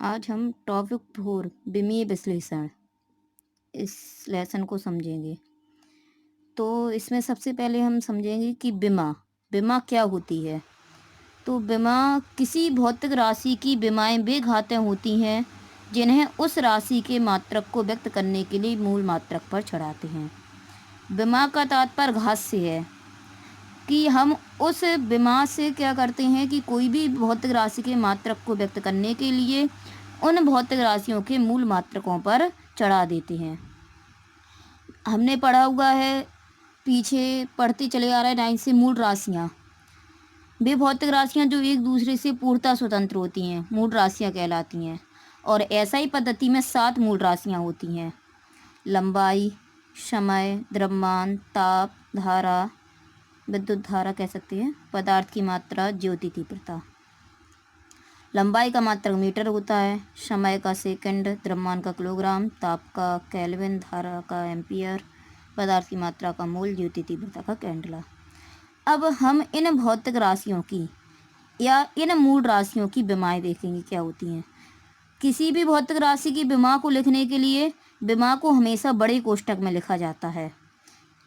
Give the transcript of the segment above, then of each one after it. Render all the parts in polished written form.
आज हम टॉपिक 4 विमीय विश्लेषण इस लेसन को समझेंगे। तो इसमें सबसे पहले हम समझेंगे कि विमा विमा क्या होती है। तो विमा किसी भौतिक राशि की विमाएं वे घातें होती हैं जिन्हें उस राशि के मात्रक को व्यक्त करने के लिए मूल मात्रक पर चढ़ाते हैं। विमा का तात्पर्य घात से है कि हम उस विमा से क्या करते हैं कि कोई भी भौतिक राशि के मात्रक को व्यक्त करने के लिए उन भौतिक राशियों के मूल मात्रकों पर चढ़ा देते हैं। हमने पढ़ा हुआ है, पीछे पढ़ते चले आ रहा है 9 से मूल राशियाँ। वे भौतिक राशियाँ जो एक दूसरे से पूर्णतः स्वतंत्र होती हैं मूल राशियाँ कहलाती हैं। और ऐसा ही पद्धति में 7 मूल राशियाँ होती हैं: लंबाई, समय, द्रव्यमान, ताप, धारा, विद्युत धारा कह सकते हैं, पदार्थ की मात्रा, ज्योति तीव्रता। लंबाई का मात्रक मीटर होता है, समय का सेकंड, द्रव्यमान का किलोग्राम, ताप का केल्विन, धारा का एम्पियर, पदार्थ की मात्रा का मोल, ज्योति तीव्रता का कैंडला। अब हम इन भौतिक राशियों की या इन मूल राशियों की विमाएं देखेंगे क्या होती हैं। किसी भी भौतिक राशि की विमा को लिखने के लिए विमा को हमेशा बड़े कोष्ठक में लिखा जाता है।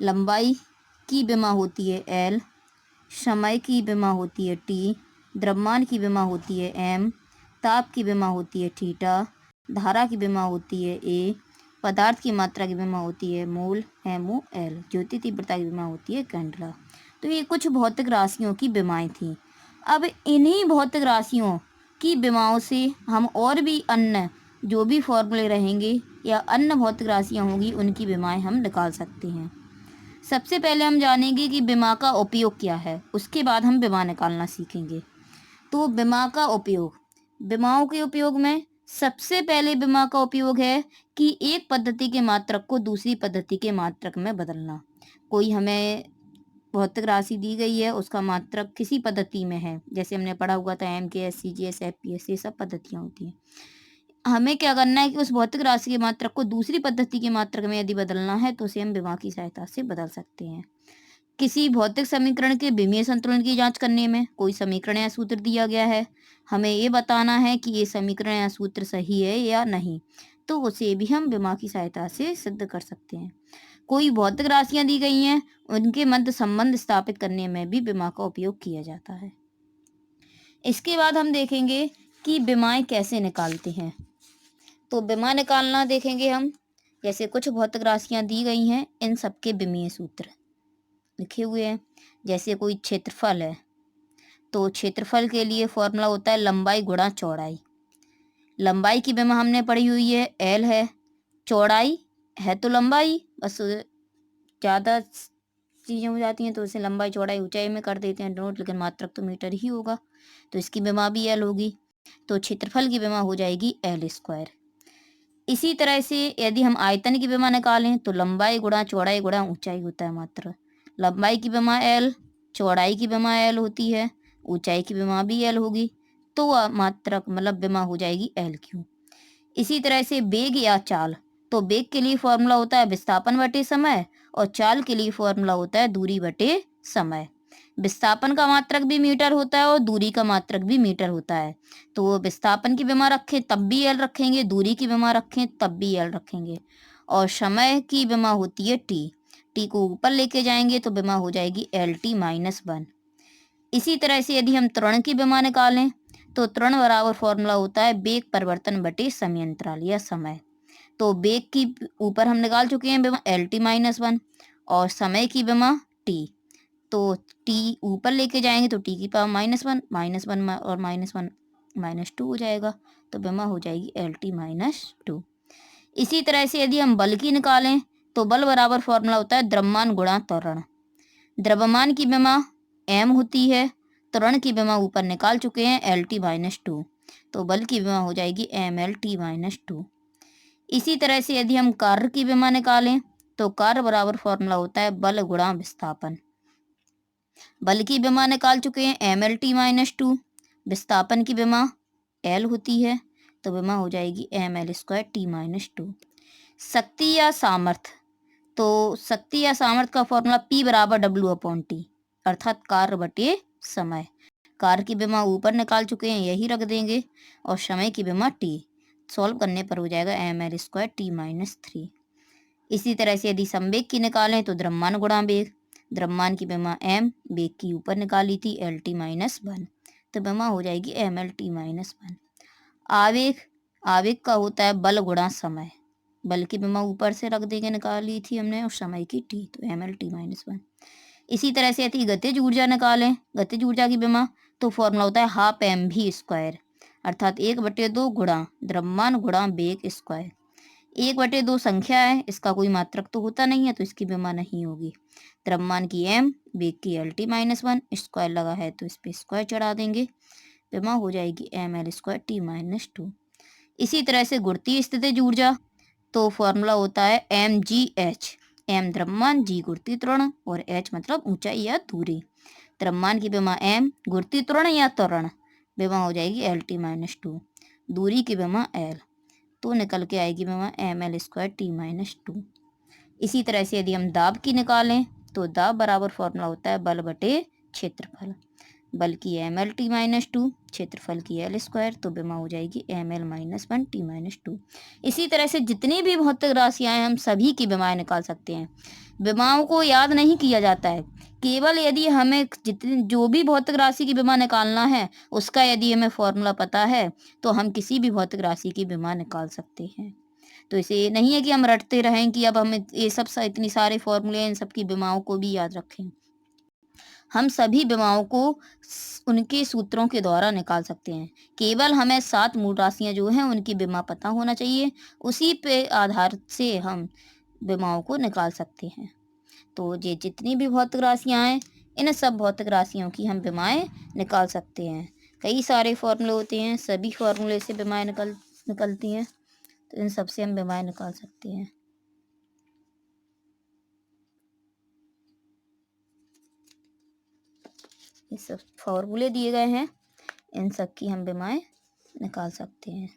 लंबाई की विमा होती है एल, समय की विमा होती है टी, द्रव्यमान की विमा होती है एम, ताप की विमा होती है थीटा, धारा की विमा होती है ए, पदार्थ की मात्रा की विमा होती है मोल एमओ एल, ज्योति तीव्रता की विमा होती है कैंडला। तो ये कुछ भौतिक राशियों की विमाएं थीं। अब इन्हीं भौतिक राशियों की विमाओं से हम और भी अन्य जो भी फॉर्मूले रहेंगे या अन्य भौतिक राशियाँ होंगी उनकी विमाएं हम निकाल सकते हैं। सबसे पहले हम जानेंगे कि विमा का उपयोग क्या है, उसके बाद हम विमा निकालना सीखेंगे। तो विमा का उपयोग, विमाओं के उपयोग में सबसे पहले विमा का उपयोग है कि एक पद्धति के मात्रक को दूसरी पद्धति के मात्रक में बदलना। कोई हमें भौतिक राशि दी गई है, उसका मात्रक किसी पद्धति में है, जैसे हमने पढ़ा हुआ था MKS, CGS, FPS, ये सब पद्धतियाँ होती हैं। हमें क्या करना है कि उस भौतिक राशि के मात्रक को दूसरी पद्धति के मात्रक में यदि बदलना है तो उसे हम विमा की सहायता से बदल सकते हैं। किसी भौतिक समीकरण के विमीय संतुलन की जांच करने में कोई समीकरण या सूत्र दिया गया है, हमें ये बताना है कि ये समीकरण या सूत्र सही है या नहीं, तो उसे भी हम विमा की सहायता से सिद्ध कर सकते हैं। कोई भौतिक राशियां दी गई हैं, उनके मध्य संबंध स्थापित करने में भी विमा का उपयोग किया जाता है। इसके बाद हम देखेंगे कि विमाएं कैसे निकालते हैं। तो विमा निकालना देखेंगे हम, जैसे कुछ भौतिक राशियां दी गई हैं, इन सबके विमीय सूत्र लिखे हुए हैं। जैसे कोई क्षेत्रफल है, तो क्षेत्रफल के लिए फॉर्मूला होता है लंबाई गुणा चौड़ाई। लंबाई की विमा हमने पढ़ी हुई है, एल है, चौड़ाई है तो लंबाई, बस ज़्यादा चीज़ें हो जाती हैं तो उसे लंबाई चौड़ाई ऊंचाई में कर देते हैं नोट, लेकिन मात्रक तो मीटर ही होगा, तो इसकी विमा भी एल होगी। तो क्षेत्रफल की विमा हो जाएगी एल स्क्वायर। इसी तरह से यदि हम आयतन की विमा निकालें तो लंबाई गुणा चौड़ाई गुणा ऊंचाई होता है मात्र। लंबाई की विमा एल, चौड़ाई की विमा एल होती है, ऊंचाई की विमा भी एल होगी, तो मात्रक मतलब विमा हो जाएगी एल क्यू। इसी तरह से वेग या चाल, तो वेग के लिए फॉर्मूला होता है विस्थापन बटे समय और चाल के लिए फॉर्मूला होता है दूरी बटे समय। विस्थापन का मात्रक भी मीटर होता है और दूरी का मात्रक भी मीटर होता है, तो विस्थापन की विमा रखें तब भी एल रखेंगे, दूरी की विमा रखें तब भी एल रखेंगे। और समय की विमा होती है टी, टी को ऊपर लेके जाएंगे तो विमा हो जाएगी एल टी माइनस 1। इसी तरह से यदि हम त्वरण की विमा निकालें तो त्वरण बराबर फॉर्मूला होता है वेग परिवर्तन बटे समय अंतराल या समय। तो वेग की ऊपर हम निकाल चुके हैं विमा एल टी माइनस 1 और समय की विमा टी, तो टी ऊपर लेके जाएंगे तो टी की पावर -1 और -1 -2 हो जाएगा, तो विमा हो जाएगी एल टी -2। इसी तरह से यदि हम बल की निकालें तो बल बराबर फॉर्मूला होता है द्रव्यमान गुणा त्वरण। द्रव्यमान की विमा एम होती है, त्वरण की विमा ऊपर निकाल चुके हैं एल टी -2, तो बल की विमा हो जाएगी एम एल टी -2। इसी तरह से यदि हम कार्य की विमा निकालें तो कार्य बराबर फॉर्मूला होता है बल गुणा विस्थापन। बल की विमा निकाल चुके हैं एम एल टी -2, विस्थापन की विमा एल होती है, तो विमा हो जाएगी एम एल स्क्वायर टी -2। शक्ति या सामर्थ्य, तो शक्ति या सामर्थ्य का फॉर्मूला P बराबर W अपॉन टी, अर्थात कार्य बटे समय। कार की बीमा ऊपर निकाल चुके हैं, यही रख देंगे, और समय की बीमा t। सॉल्व करने पर हो जाएगा ml² t-3। इसी तरह से यदि संवेग की निकालें तो द्रव्यमान गुणा वेग, द्रव्यमान की बीमा m, वेग की ऊपर निकाली थी lt-1, तो बीमा हो जाएगी mlt-1। आवेग, आवेग का होता है बल गुणा समय, बल की बीमा ऊपर से रख देंगे, निकाली थी हमने, और समय की t, तो mlt-1। इसी तरह से यदि गतिज ऊर्जा निकालें, गतिज ऊर्जा की बीमा, तो फॉर्मूला होता है हाफ mv², अर्थात 1/2 गुणा द्रव्यमान गुणा वेग स्क्वायर। 1/2 संख्या है, इसका कोई मात्रक तो होता नहीं है, तो इसकी बीमा नहीं होगी। द्रव्यमान की m, वेग की lt-1, स्क्वायर लगा है तो इस पे स्क्वायर चढ़ा देंगे, बीमा हो जाएगी ml² t-2। इसी तरह से गुरुत्वीय स्थितिज ऊर्जा, तो फॉर्मूला होता है mgh, m द्रव्यमान, g गुरुत्वीय त्वरण, और h मतलब ऊंचाई या दूरी। द्रव्यमान की बीमा m, गुरुत्वीय त्वरण या त्वरण, बीमा हो जाएगी lt-2, दूरी की बीमा l, तो निकल के आएगी बीमा ml² t-2। इसी तरह से यदि हम दाब की निकालें, तो दाब बराबर फॉर्मूला होता है बल बटे क्षेत्रफल, बल की mlt-2, क्षेत्रफल की l², तो बीमा हो जाएगी ml-1 t-2। इसी तरह से जितनी भी भौतिक राशियां हैं, हम सभी की बीमाएं निकाल सकते हैं। बीमाओं को याद नहीं किया जाता है, केवल यदि हमें जितनी जो भी भौतिक राशि की बीमा निकालना है, उसका यदि हमें फॉर्मूला पता है, तो हम किसी भी भौतिक राशि की बीमा निकाल सकते हैं। तो इसे ये नहीं है कि हम रटते रहें कि अब हमें ये सब इतनी सारे फॉर्मूले, इन सब की बीमाओं को भी याद रखें। हम सभी बीमाओं को उनके सूत्रों के द्वारा निकाल सकते हैं। केवल हमें 7 मूल राशियां जो हैं, उनकी बीमा पता होना चाहिए, उसी पे आधार से हम बीमाओं को निकाल सकते हैं। तो ये जितनी भी भौतिक राशियां हैं, इन सब भौतिक राशियों की हम बीमाएं निकाल सकते हैं। कई सारे फॉर्मूले होते हैं, सभी फॉर्मूले से बीमाएं निकलती हैं, तो इन सब से हम बीमाएं निकाल सकते हैं। ये सब फॉर्मूले दिए गए हैं, इन सब की हम बीमाएं निकाल सकते हैं।